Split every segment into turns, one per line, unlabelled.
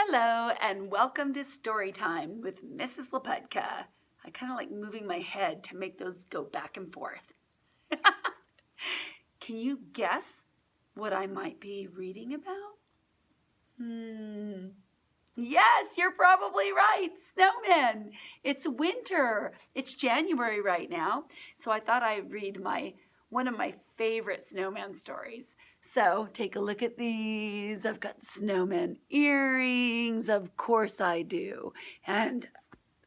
Hello and welcome to Story Time with Mrs. Lepetka. I kind of like moving my head to make those go back and forth. Can you guess what I might be reading about? Yes, you're probably right. Snowmen. It's winter. It's January right now. So I thought I'd read one of my favorite snowman stories. So take a look at these. I've got snowman earrings. Of course I do. And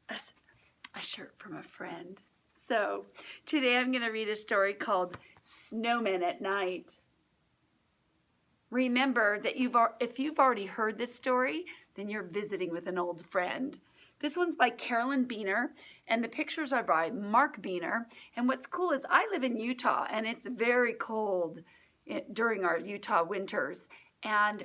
a shirt from a friend. So today I'm going to read a story called Snowmen at Night. Remember that if you've already heard this story, then you're visiting with an old friend. This one's by Caralyn Buehner, and the pictures are by Mark Buehner. And what's cool is I live in Utah, and it's very cold during our Utah winters. And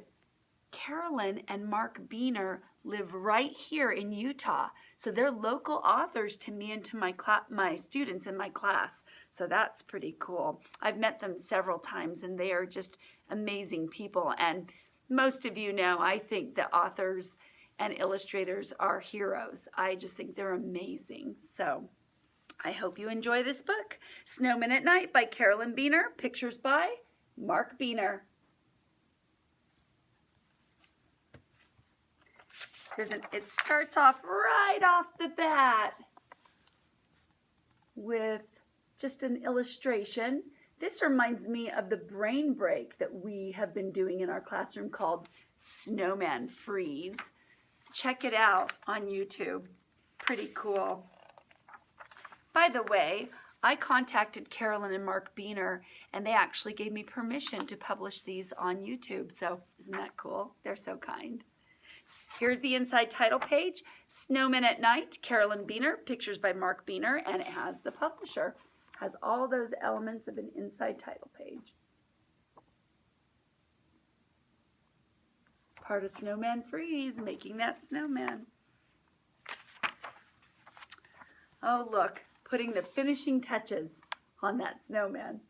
Caralyn and Mark Buehner live right here in Utah. So they're local authors to me and to my students in my class. So that's pretty cool. I've met them several times, and they are just amazing people. And most of you know, I think that authors and illustrators are heroes. I just think they're amazing. So I hope you enjoy this book, Snowmen at Night by Caralyn Buehner, pictures by Mark Buehner. It starts off right off the bat with just an illustration. This reminds me of the brain break that we have been doing in our classroom called Snowman Freeze. Check it out on YouTube. Pretty cool. By the way, I contacted Caralyn and Mark Buehner, and they actually gave me permission to publish these on YouTube. So isn't that cool? They're so kind. Here's the inside title page, Snowmen at Night, Caralyn Buehner, pictures by Mark Buehner, and it has the publisher. Has all those elements of an inside title page. It's part of Snowman Freeze, making that snowman. Oh, look, putting the finishing touches on that snowman.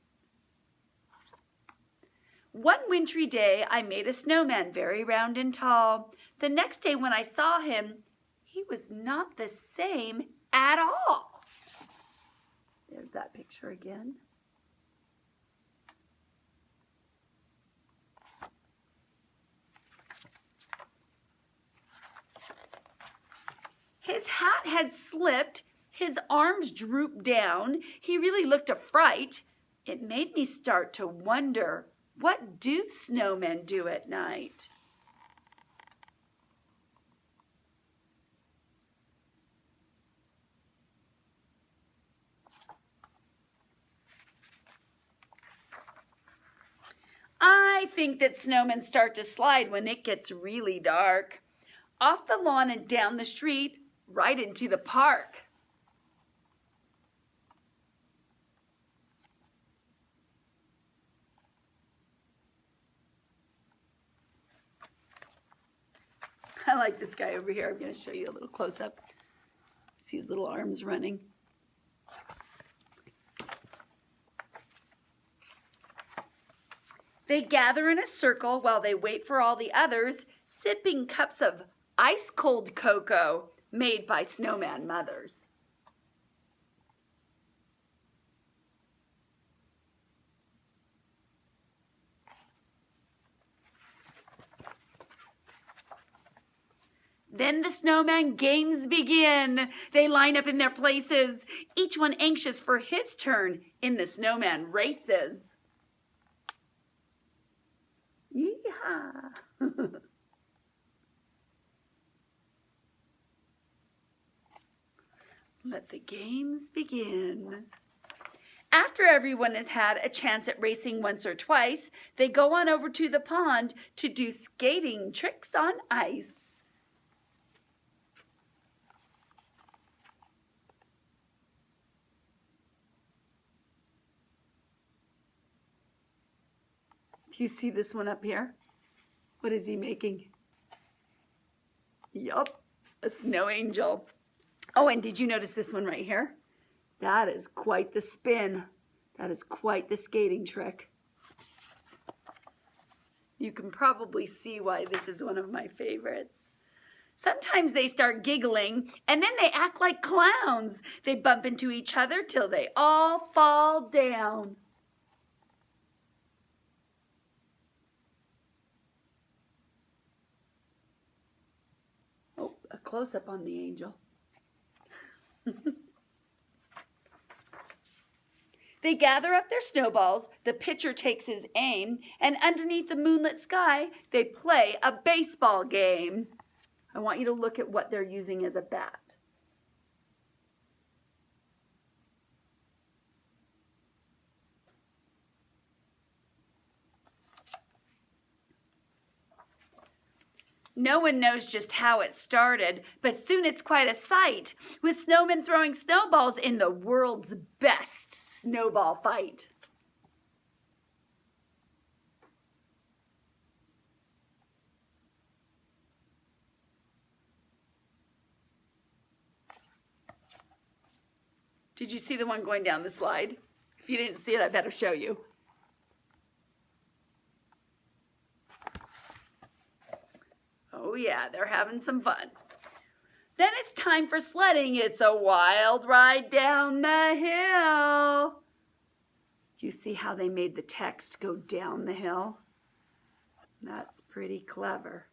One wintry day, I made a snowman very round and tall. The next day when I saw him, he was not the same at all. There's that picture again. His hat had slipped, his arms drooped down. He really looked a fright. It made me start to wonder, what do snowmen do at night? I think that snowmen start to slide when it gets really dark. Off the lawn and down the street, right into the park. I like this guy over here. I'm going to show you a little close-up. See his little arms running. They gather in a circle while they wait for all the others, sipping cups of ice-cold cocoa made by snowman mothers. Then the snowman games begin. They line up in their places, each one anxious for his turn in the snowman races. Yeehaw! Let the games begin. After everyone has had a chance at racing once or twice, they go on over to the pond to do skating tricks on ice. Do you see this one up here? What is he making? Yup, a snow angel. Oh, and did you notice this one right here? That is quite the spin. That is quite the skating trick. You can probably see why this is one of my favorites. Sometimes they start giggling, and then they act like clowns. They bump into each other till they all fall down. Oh, a close-up on the angel. They gather up their snowballs, the pitcher takes his aim, and underneath the moonlit sky, they play a baseball game. I want you to look at what they're using as a bat. No one knows just how it started, but soon it's quite a sight, with snowmen throwing snowballs in the world's best snowball fight. Did you see the one going down the slide? If you didn't see it, I better show you. Oh yeah, they're having some fun. Then it's time for sledding. It's a wild ride down the hill. Do you see how they made the text go down the hill? That's pretty clever.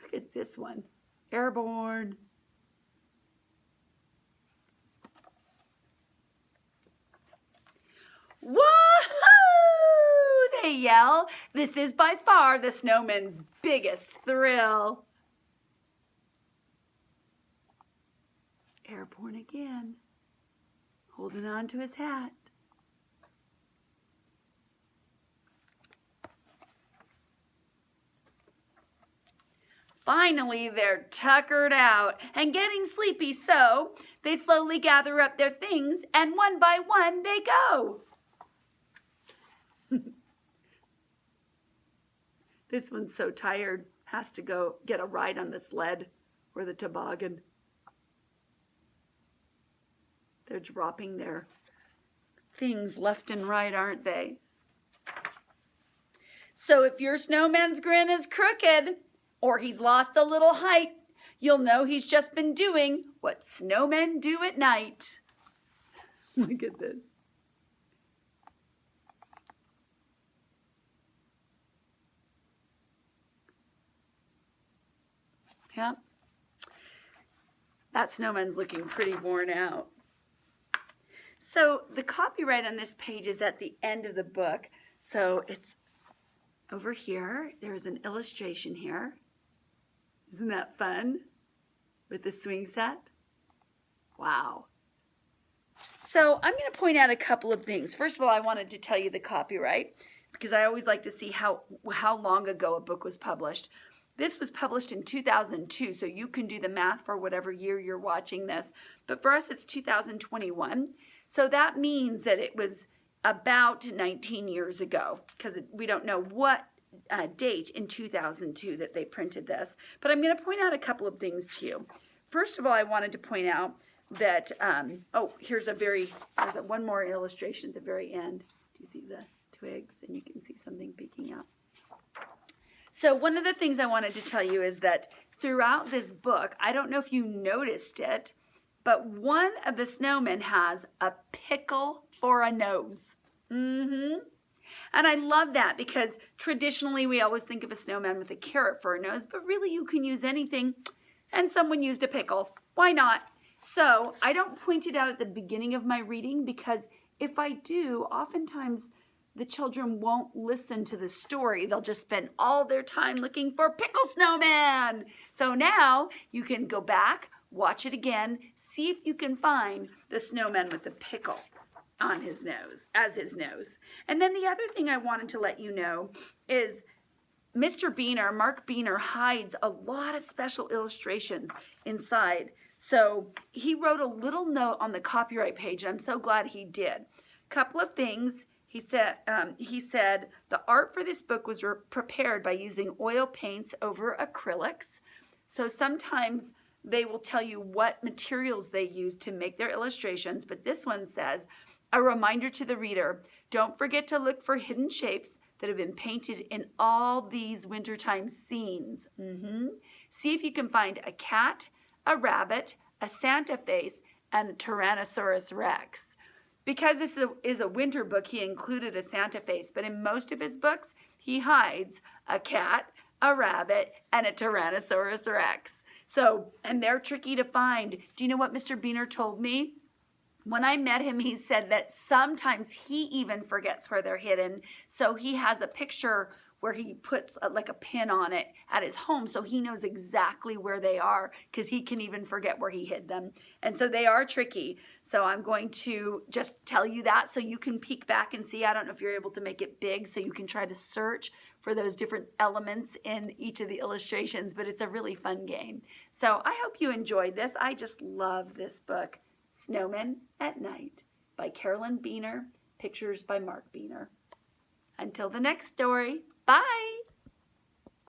Look at this one. Airborne. Woohoo! They yell. This is by far the snowman's biggest thrill. Airborne again, holding on to his hat. Finally, they're tuckered out and getting sleepy, so they slowly gather up their things, and one by one they go. This one's so tired, has to go get a ride on the sled or the toboggan. They're dropping their things left and right, aren't they? So if your snowman's grin is crooked or he's lost a little height, you'll know he's just been doing what snowmen do at night. Look at this. Yeah, that snowman's looking pretty worn out. So the copyright on this page is at the end of the book. So it's over here. There's an illustration here. Isn't that fun? With the swing set. Wow. So I'm going to point out a couple of things. First of all, I wanted to tell you the copyright because I always like to see how long ago a book was published. This was published in 2002, so you can do the math for whatever year you're watching this. But for us, it's 2021. So that means that it was about 19 years ago, because we don't know what date in 2002 that they printed this. But I'm going to point out a couple of things to you. First of all, I wanted to point out that, here's one more illustration at the very end. Do you see the twigs? And you can see something peeking out. So one of the things I wanted to tell you is that throughout this book, I don't know if you noticed it, but one of the snowmen has a pickle for a nose. And I love that because traditionally we always think of a snowman with a carrot for a nose, but really you can use anything, and someone used a pickle. Why not? So I don't point it out at the beginning of my reading because if I do, oftentimes the children won't listen to the story. They'll just spend all their time looking for Pickle Snowman. So now you can go back, watch it again, see if you can find the snowman with the pickle on his nose, as his nose. And then the other thing I wanted to let you know is Mr. Buehner, Mark Buehner, hides a lot of special illustrations inside. So he wrote a little note on the copyright page, and I'm so glad he did. Couple of things. He said the art for this book was prepared by using oil paints over acrylics. So sometimes they will tell you what materials they use to make their illustrations, but this one says, a reminder to the reader, don't forget to look for hidden shapes, that have been painted in all these wintertime scenes. See if you can find a cat, a rabbit, a Santa face, and a Tyrannosaurus Rex. Because this is a winter book, he included a Santa face, but in most of his books, he hides a cat, a rabbit, and a Tyrannosaurus Rex. So, and they're tricky to find. Do you know what Mr. Buehner told me? When I met him, he said that sometimes he even forgets where they're hidden. So he has a picture where he puts like a pin on it at his home so he knows exactly where they are, because he can even forget where he hid them. And so they are tricky. So I'm going to just tell you that so you can peek back and see. I don't know if you're able to make it big so you can try to search for those different elements in each of the illustrations, but it's a really fun game. So I hope you enjoyed this. I just love this book, Snowmen at Night by Caralyn Buehner, pictures by Mark Buehner. Until the next story, bye!